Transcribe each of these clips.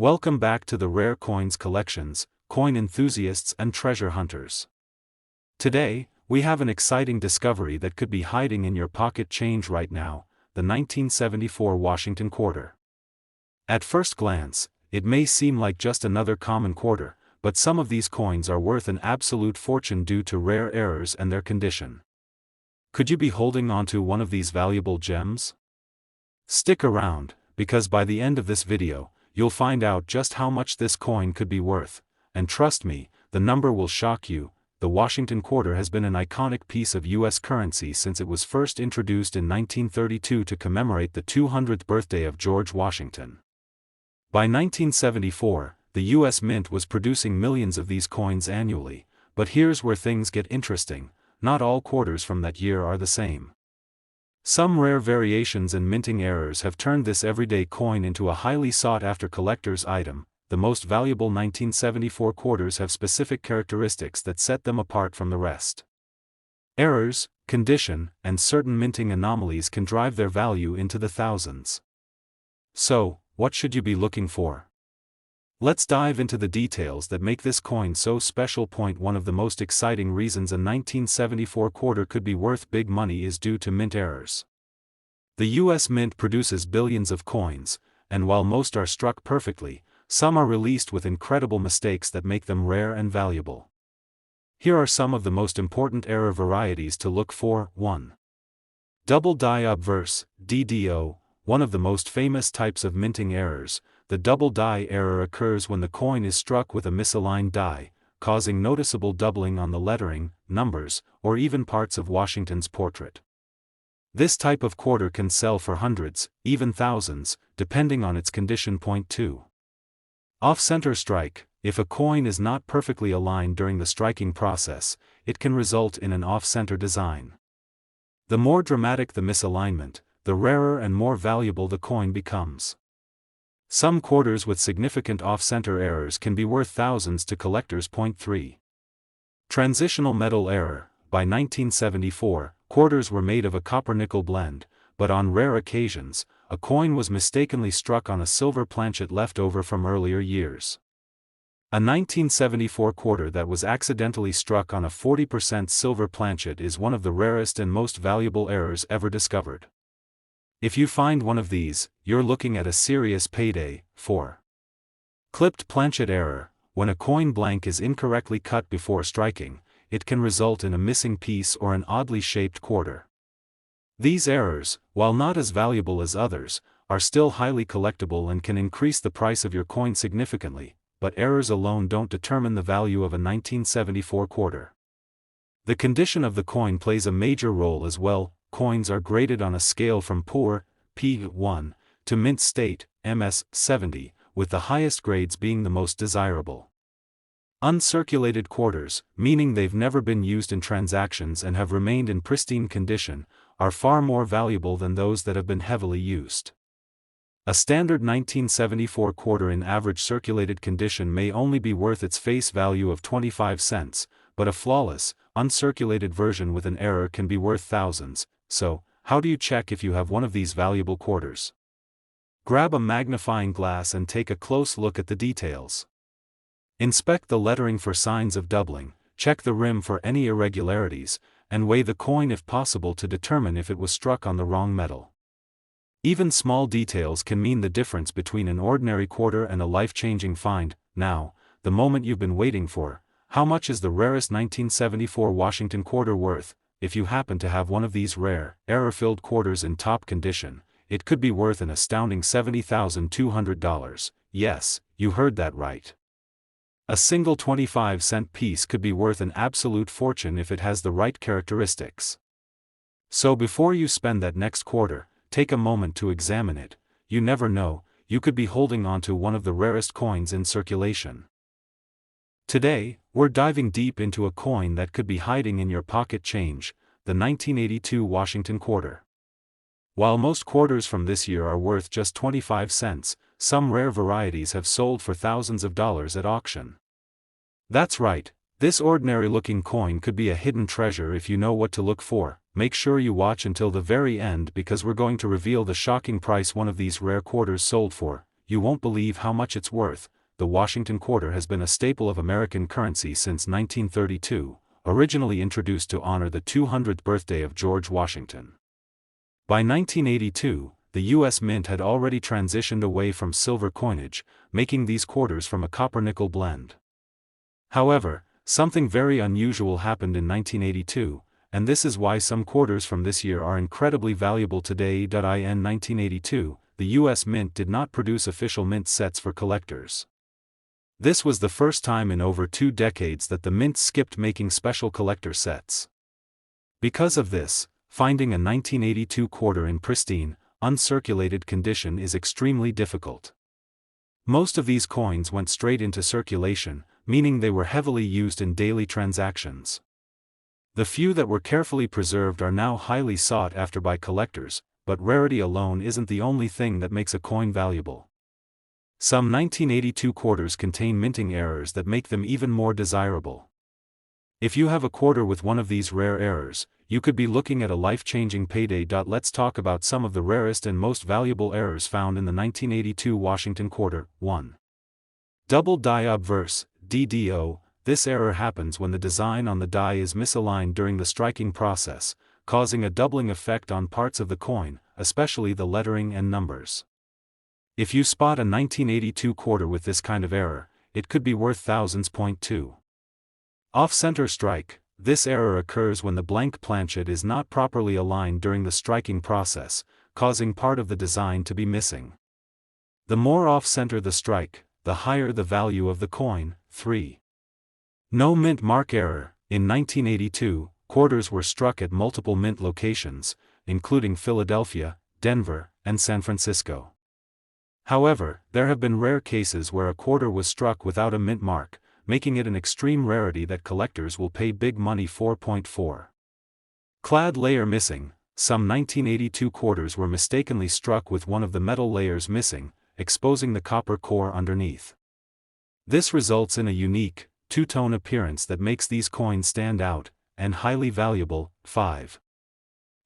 Welcome back to the Rare Coins Collections, coin enthusiasts and treasure hunters. Today, we have an exciting discovery that could be hiding in your pocket change right now, the 1974 Washington quarter. At first glance, it may seem like just another common quarter, but some of these coins are worth an absolute fortune due to rare errors and their condition. Could you be holding onto one of these valuable gems? Stick around, because by the end of this video, you'll find out just how much this coin could be worth, and trust me, the number will shock you. The Washington quarter has been an iconic piece of U.S. currency since it was first introduced in 1932 to commemorate the 200th birthday of George Washington. By 1974, the U.S. Mint was producing millions of these coins annually, but here's where things get interesting: not all quarters from that year are the same. Some rare variations and minting errors have turned this everyday coin into a highly sought-after collector's item. The most valuable 1974 quarters have specific characteristics that set them apart from the rest. Errors, condition, and certain minting anomalies can drive their value into the thousands. So, what should you be looking for? Let's dive into the details that make this coin so special. Point 1: of the most exciting reasons a 1974 quarter could be worth big money is due to mint errors. The U.S. Mint produces billions of coins, and while most are struck perfectly, some are released with incredible mistakes that make them rare and valuable. Here are some of the most important error varieties to look for. 1. Double die obverse, DDO, one of the most famous types of minting errors. The double die error occurs when the coin is struck with a misaligned die, causing noticeable doubling on the lettering, numbers, or even parts of Washington's portrait. This type of quarter can sell for hundreds, even thousands, depending on its condition. Point 2. Off-center strike: if a coin is not perfectly aligned during the striking process, it can result in an off-center design. The more dramatic the misalignment, the rarer and more valuable the coin becomes. Some quarters with significant off-center errors can be worth thousands to collectors. Point 3. Transitional metal error: by 1974, quarters were made of a copper-nickel blend, but on rare occasions, a coin was mistakenly struck on a silver planchet left over from earlier years. A 1974 quarter that was accidentally struck on a 40% silver planchet is one of the rarest and most valuable errors ever discovered. If you find one of these, you're looking at a serious payday. 4. Clipped planchet error: when a coin blank is incorrectly cut before striking, it can result in a missing piece or an oddly shaped quarter. These errors, while not as valuable as others, are still highly collectible and can increase the price of your coin significantly, but errors alone don't determine the value of a 1974 quarter. The condition of the coin plays a major role as well. Coins are graded on a scale from poor, P1, to mint state, MS70, with the highest grades being the most desirable. Uncirculated quarters, meaning they've never been used in transactions and have remained in pristine condition, are far more valuable than those that have been heavily used. A standard 1974 quarter in average circulated condition may only be worth its face value of 25 cents, but a flawless, uncirculated version with an error can be worth thousands. So, how do you check if you have one of these valuable quarters? Grab a magnifying glass and take a close look at the details. Inspect the lettering for signs of doubling, check the rim for any irregularities, and weigh the coin if possible to determine if it was struck on the wrong metal. Even small details can mean the difference between an ordinary quarter and a life-changing find. Now, the moment you've been waiting for: how much is the rarest 1974 Washington quarter worth? If you happen to have one of these rare, error-filled quarters in top condition, it could be worth an astounding $70,200. Yes, you heard that right. A single 25-cent piece could be worth an absolute fortune if it has the right characteristics. So before you spend that next quarter, take a moment to examine it. You never know, you could be holding onto one of the rarest coins in circulation. Today, we're diving deep into a coin that could be hiding in your pocket change, the 1982 Washington quarter. While most quarters from this year are worth just 25 cents, some rare varieties have sold for thousands of dollars at auction. That's right, this ordinary-looking coin could be a hidden treasure if you know what to look for. Make sure you watch until the very end because we're going to reveal the shocking price one of these rare quarters sold for. you won't believe how much it's worth. The Washington quarter has been a staple of American currency since 1932, originally introduced to honor the 200th birthday of George Washington. By 1982, the U.S. Mint had already transitioned away from silver coinage, making these quarters from a copper-nickel blend. However, something very unusual happened in 1982, and this is why some quarters from this year are incredibly valuable today. In 1982, the U.S. Mint did not produce official mint sets for collectors. This was the first time in over 2 decades that the Mint skipped making special collector sets. Because of this, finding a 1982 quarter in pristine, uncirculated condition is extremely difficult. Most of these coins went straight into circulation, meaning they were heavily used in daily transactions. The few that were carefully preserved are now highly sought after by collectors, but rarity alone isn't the only thing that makes a coin valuable. Some 1982 quarters contain minting errors that make them even more desirable. If you have a quarter with one of these rare errors, you could be looking at a life-changing payday. Let's talk about some of the rarest and most valuable errors found in the 1982 Washington quarter. 1. Double die obverse, DDO. This error happens when the design on the die is misaligned during the striking process, causing a doubling effect on parts of the coin, especially the lettering and numbers. If you spot a 1982 quarter with this kind of error, it could be worth thousands. 2. Off-center strike. This error occurs when the blank planchet is not properly aligned during the striking process, causing part of the design to be missing. The more off-center the strike, the higher the value of the coin. 3. No mint mark error. In 1982, quarters were struck at multiple mint locations, including Philadelphia, Denver, and San Francisco. However, there have been rare cases where a quarter was struck without a mint mark, making it an extreme rarity that collectors will pay big money for. 4. Clad layer missing. Some 1982 quarters were mistakenly struck with one of the metal layers missing, exposing the copper core underneath. This results in a unique, two-tone appearance that makes these coins stand out, and highly valuable. 5.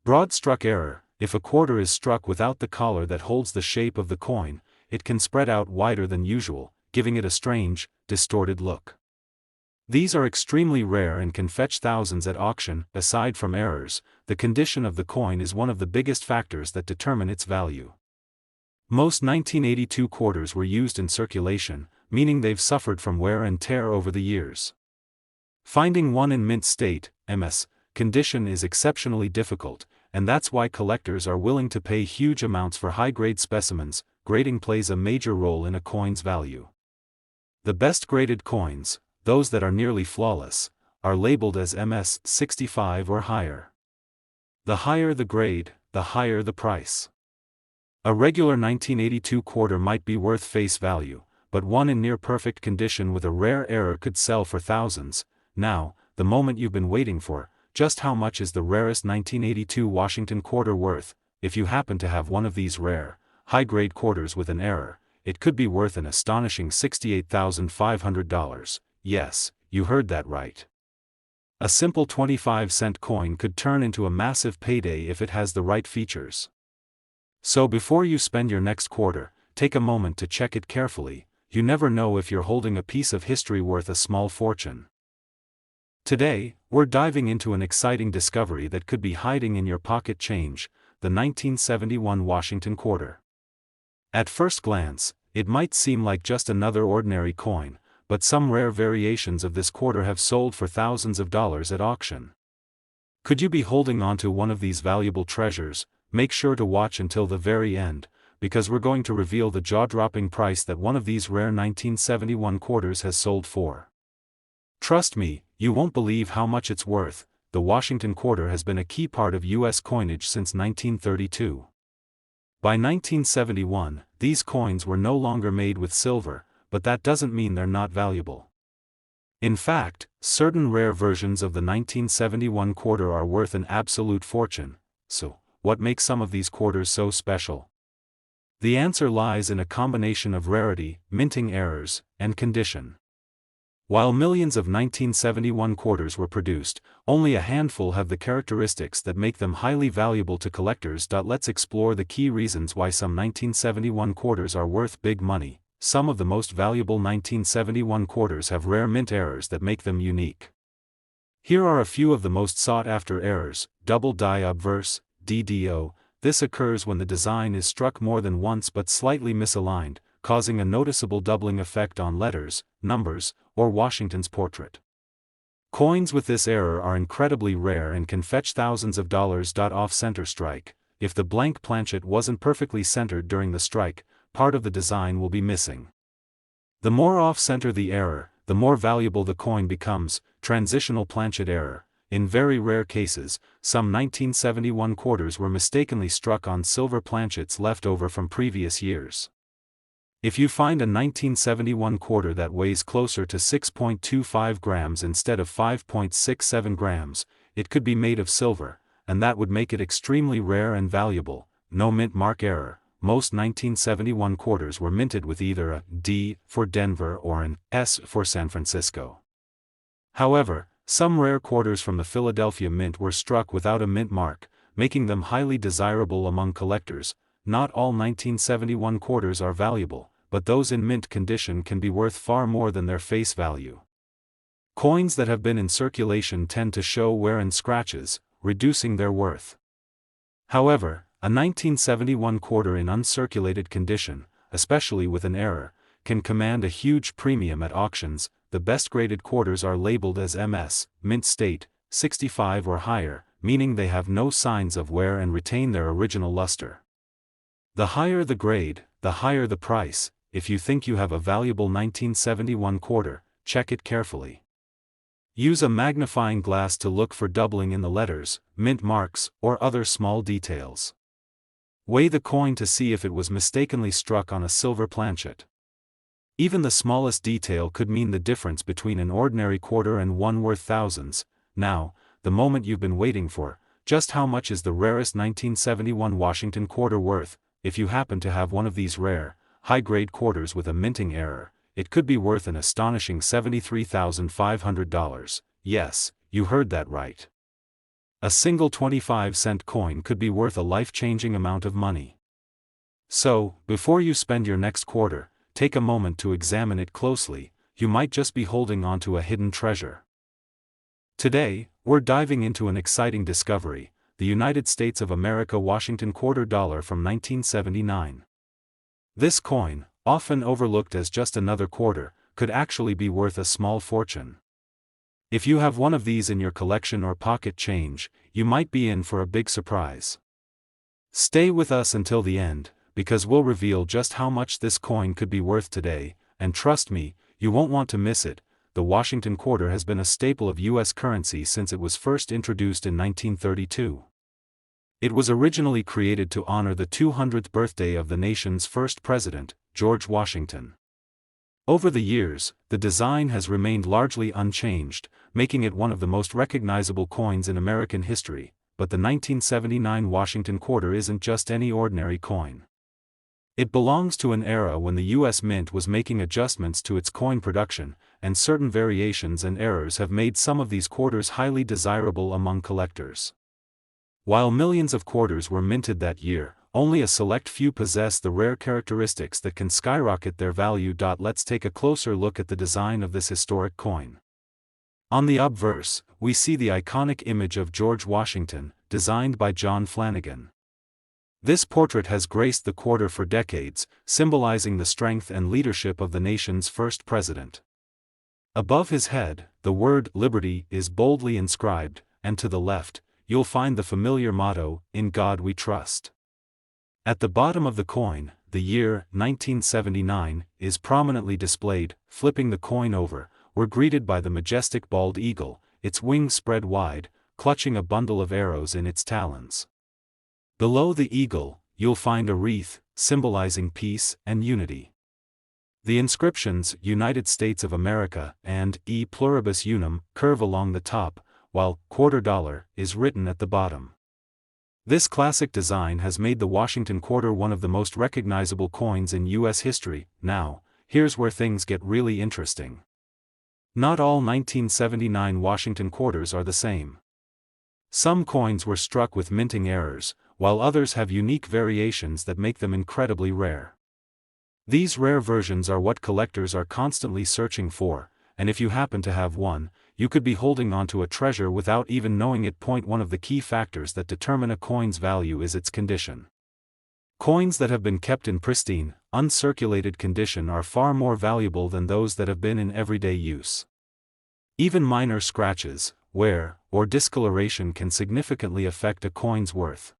Broadstruck error. If a quarter is struck without the collar that holds the shape of the coin, it can spread out wider than usual, giving it a strange, distorted look. These are extremely rare and can fetch thousands at auction. Aside from errors, the condition of the coin is one of the biggest factors that determine its value. Most 1982 quarters were used in circulation, meaning they've suffered from wear and tear over the years. Finding one in mint state, MS, condition is exceptionally difficult, and that's why collectors are willing to pay huge amounts for high-grade specimens. Grading plays a major role in a coin's value. The best graded coins, those that are nearly flawless, are labeled as MS 65 or higher. The higher the grade, the higher the price. A regular 1982 quarter might be worth face value, but one in near-perfect condition with a rare error could sell for thousands. Now, the moment you've been waiting for. Just how much is the rarest 1982 Washington quarter worth? If you happen to have one of these rare, high-grade quarters with an error, it could be worth an astonishing $68,500. Yes, you heard that right. A simple 25-cent coin could turn into a massive payday if it has the right features. So before you spend your next quarter, take a moment to check it carefully. You never know if you're holding a piece of history worth a small fortune. Today, we're diving into an exciting discovery that could be hiding in your pocket change, the 1971 Washington quarter. At first glance, it might seem like just another ordinary coin, but some rare variations of this quarter have sold for thousands of dollars at auction. Could you be holding on to one of these valuable treasures? Make sure to watch until the very end, because we're going to reveal the jaw-dropping price that one of these rare 1971 quarters has sold for. Trust me, you won't believe how much it's worth. The Washington quarter has been a key part of U.S. coinage since 1932. By 1971, these coins were no longer made with silver, but that doesn't mean they're not valuable. In fact, certain rare versions of the 1971 quarter are worth an absolute fortune. So, what makes some of these quarters so special? The answer lies in a combination of rarity, minting errors, and condition. While millions of 1971 quarters were produced, only a handful have the characteristics that make them highly valuable to collectors. Let's explore the key reasons why some 1971 quarters are worth big money. Some of the most valuable 1971 quarters have rare mint errors that make them unique. Here are a few of the most sought-after errors. Double die obverse, DDO. This occurs when the design is struck more than once but slightly misaligned, causing a noticeable doubling effect on letters, numbers, or Washington's portrait. Coins with this error are incredibly rare and can fetch thousands of dollars. Off-center strike. If the blank planchet wasn't perfectly centered during the strike, part of the design will be missing. The more off-center the error, the more valuable the coin becomes. Transitional planchet error. In very rare cases, some 1971 quarters were mistakenly struck on silver planchets left over from previous years. If you find a 1971 quarter that weighs closer to 6.25 grams instead of 5.67 grams, it could be made of silver, and that would make it extremely rare and valuable. No mint mark error. Most 1971 quarters were minted with either a D for Denver or an S for San Francisco. However, some rare quarters from the Philadelphia Mint were struck without a mint mark, making them highly desirable among collectors. Not all 1971 quarters are valuable, but those in mint condition can be worth far more than their face value. Coins that have been in circulation tend to show wear and scratches, reducing their worth. However, a 1971 quarter in uncirculated condition, especially with an error, can command a huge premium at auctions. The best graded quarters are labeled as MS, mint state, 65 or higher, meaning they have no signs of wear and retain their original luster. The higher the grade, the higher the price. If you think you have a valuable 1971 quarter, check it carefully. Use a magnifying glass to look for doubling in the letters, mint marks, or other small details. Weigh the coin to see if it was mistakenly struck on a silver planchet. Even the smallest detail could mean the difference between an ordinary quarter and one worth thousands. Now, the moment you've been waiting for. Just how much is the rarest 1971 Washington quarter worth? If you happen to have one of these rare, high-grade quarters with a minting error, it could be worth an astonishing $73,500. Yes, you heard that right. A single 25-cent coin could be worth a life-changing amount of money. So, before you spend your next quarter, take a moment to examine it closely. You might just be holding onto a hidden treasure. Today, we're diving into an exciting discovery, the United States of America Washington quarter dollar from 1979. This coin, often overlooked as just another quarter, could actually be worth a small fortune. If you have one of these in your collection or pocket change, you might be in for a big surprise. Stay with us until the end, because we'll reveal just how much this coin could be worth today, and trust me, you won't want to miss it. The Washington quarter has been a staple of U.S. currency since it was first introduced in 1932. It was originally created to honor the 200th birthday of the nation's first president, George Washington. Over the years, the design has remained largely unchanged, making it one of the most recognizable coins in American history. But the 1979 Washington quarter isn't just any ordinary coin. It belongs to an era when the U.S. Mint was making adjustments to its coin production, and certain variations and errors have made some of these quarters highly desirable among collectors. While millions of quarters were minted that year, only a select few possess the rare characteristics that can skyrocket their value. Let's take a closer look at the design of this historic coin. On the obverse, we see the iconic image of George Washington, designed by John Flanagan. This portrait has graced the quarter for decades, symbolizing the strength and leadership of the nation's first president. Above his head, the word "Liberty" is boldly inscribed, and to the left, you'll find the familiar motto, "In God We Trust." At the bottom of the coin, the year, 1979, is prominently displayed. Flipping the coin over, we're greeted by the majestic bald eagle, its wings spread wide, clutching a bundle of arrows in its talons. Below the eagle, you'll find a wreath, symbolizing peace and unity. The inscriptions "United States of America" and "E Pluribus Unum" curve along the top, while "quarter dollar" is written at the bottom. This classic design has made the Washington quarter one of the most recognizable coins in U.S. history. Now, here's where things get really interesting. Not all 1979 Washington quarters are the same. Some coins were struck with minting errors, while others have unique variations that make them incredibly rare. These rare versions are what collectors are constantly searching for, and if you happen to have one, you could be holding onto a treasure without even knowing it. One of the key factors that determine a coin's value is its condition. Coins that have been kept in pristine, uncirculated condition are far more valuable than those that have been in everyday use. Even minor scratches, wear, or discoloration can significantly affect a coin's worth.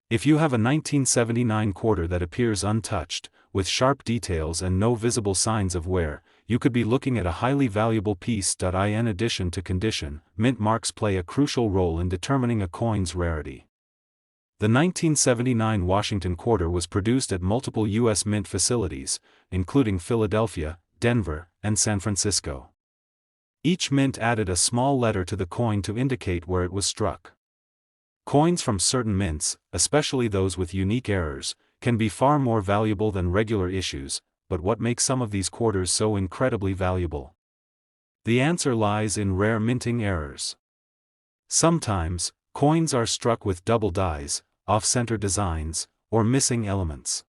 If you have a 1979 quarter that appears untouched, with sharp details and no visible signs of wear, you could be looking at a highly valuable piece. In addition to condition, mint marks play a crucial role in determining a coin's rarity. The 1979 Washington quarter was produced at multiple U.S. mint facilities, including Philadelphia, Denver, and San Francisco. Each mint added a small letter to the coin to indicate where it was struck. Coins from certain mints, especially those with unique errors, can be far more valuable than regular issues, but what makes some of these quarters so incredibly valuable? The answer lies in rare minting errors. Sometimes, coins are struck with double dies, off-center designs, or missing elements.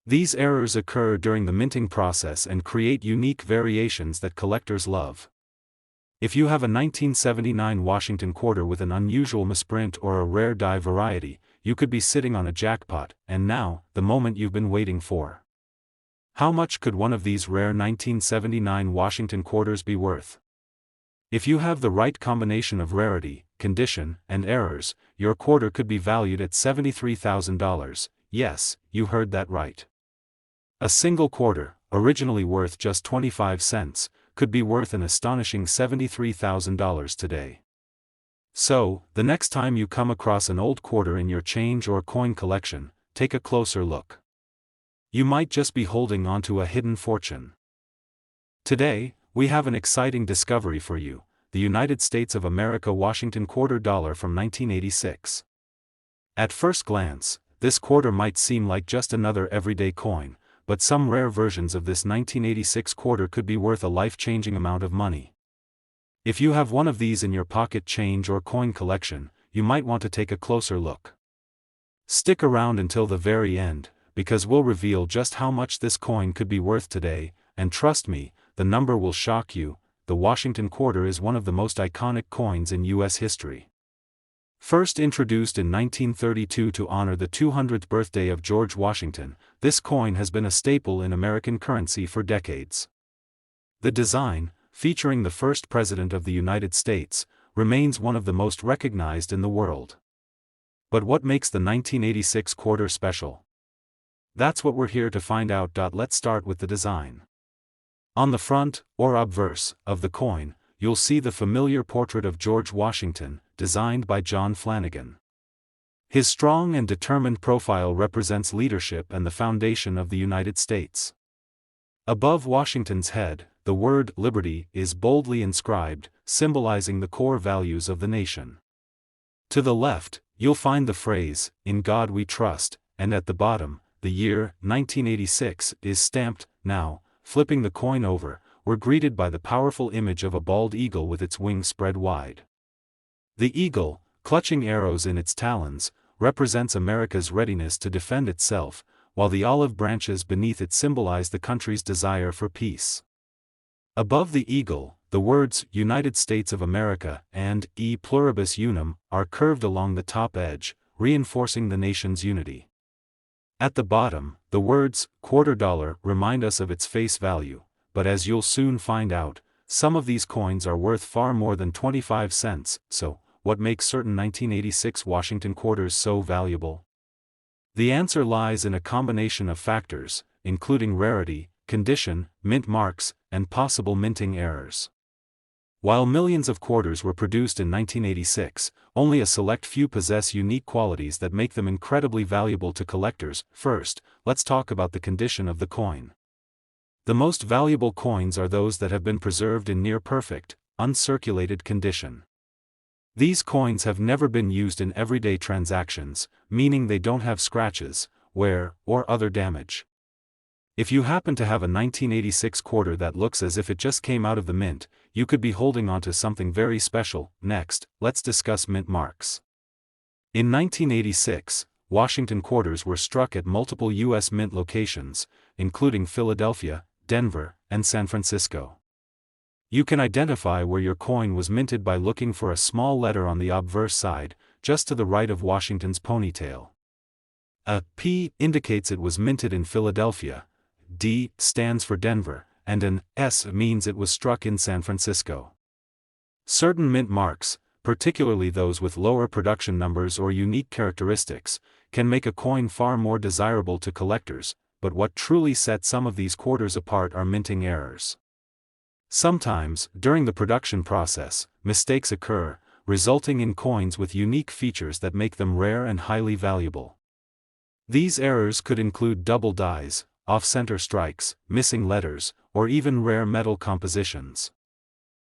These errors occur during the minting process and create unique variations that collectors love. If you have a 1979 Washington quarter with an unusual misprint or a rare die variety, you could be sitting on a jackpot, and now, the moment you've been waiting for. How much could one of these rare 1979 Washington quarters be worth? If you have the right combination of rarity, condition, and errors, your quarter could be valued at $73,000. Yes, you heard that right. A single quarter, originally worth just 25 cents, could be worth an astonishing $73,000 today. So, the next time you come across an old quarter in your change or coin collection, take a closer look. You might just be holding onto a hidden fortune. Today, we have an exciting discovery for you: the United States of America Washington quarter dollar from 1986. At first glance, this quarter might seem like just another everyday coin, but some rare versions of this 1986 quarter could be worth a life-changing amount of money. If you have one of these in your pocket change or coin collection, you might want to take a closer look. Stick around until the very end, because we'll reveal just how much this coin could be worth today, and trust me, the number will shock you. The Washington quarter is one of the most iconic coins in U.S. history. First introduced in 1932 to honor the 200th birthday of George Washington, this coin has been a staple in American currency for decades. The design, featuring the first president of the United States, remains one of the most recognized in the world. But what makes the 1986 quarter special? That's what we're here to find out. Let's start with the design. On the front, or obverse, of the coin, you'll see the familiar portrait of George Washington, designed by John Flanagan. His strong and determined profile represents leadership and the foundation of the United States. Above Washington's head, the word "Liberty" is boldly inscribed, symbolizing the core values of the nation. To the left, you'll find the phrase, "In God We Trust," and at the bottom, the year, 1986, is stamped. Now, flipping the coin over, we're greeted by the powerful image of a bald eagle with its wings spread wide. The eagle, clutching arrows in its talons, represents America's readiness to defend itself, while the olive branches beneath it symbolize the country's desire for peace. Above the eagle, the words "United States of America" and "E Pluribus Unum" are curved along the top edge, reinforcing the nation's unity. At the bottom, the words "quarter dollar" remind us of its face value, but as you'll soon find out, some of these coins are worth far more than 25 cents, so, what makes certain 1986 Washington quarters so valuable? The answer lies in a combination of factors, including rarity, condition, mint marks, and possible minting errors. While millions of quarters were produced in 1986, only a select few possess unique qualities that make them incredibly valuable to collectors. First, let's talk about the condition of the coin. The most valuable coins are those that have been preserved in near-perfect, uncirculated condition. These coins have never been used in everyday transactions, meaning they don't have scratches, wear, or other damage. If you happen to have a 1986 quarter that looks as if it just came out of the mint, you could be holding onto something very special. Next, let's discuss mint marks. In 1986, Washington quarters were struck at multiple U.S. mint locations, including Philadelphia, Denver, and San Francisco. You can identify where your coin was minted by looking for a small letter on the obverse side, just to the right of Washington's ponytail. A P indicates it was minted in Philadelphia, D stands for Denver, and an S means it was struck in San Francisco. Certain mint marks, particularly those with lower production numbers or unique characteristics, can make a coin far more desirable to collectors, but what truly sets some of these quarters apart are minting errors. Sometimes, during the production process, mistakes occur, resulting in coins with unique features that make them rare and highly valuable. These errors could include double dies, off-center strikes, missing letters, or even rare metal compositions.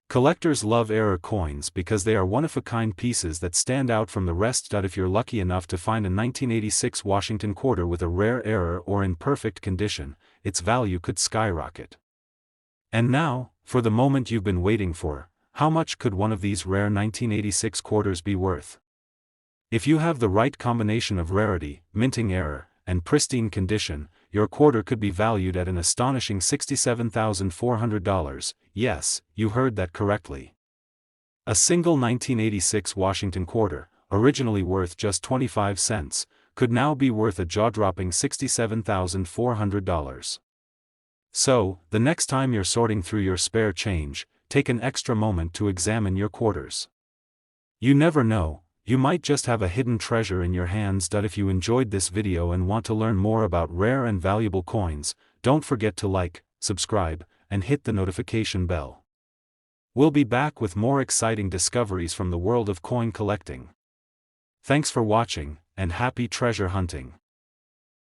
Collectors love error coins because they are one-of-a-kind pieces that stand out from the rest. If you're lucky enough to find a 1986 Washington quarter with a rare error or in perfect condition, its value could skyrocket. And now, for the moment you've been waiting for, how much could one of these rare 1986 quarters be worth? If you have the right combination of rarity, minting error, and pristine condition, your quarter could be valued at an astonishing $67,400. Yes, you heard that correctly. A single 1986 Washington quarter, originally worth just 25 cents, could now be worth a jaw-dropping $67,400. So, the next time you're sorting through your spare change, take an extra moment to examine your quarters. You never know, you might just have a hidden treasure in your hands. If you enjoyed this video and want to learn more about rare and valuable coins, don't forget to like, subscribe, and hit the notification bell. We'll be back with more exciting discoveries from the world of coin collecting. Thanks for watching, and happy treasure hunting.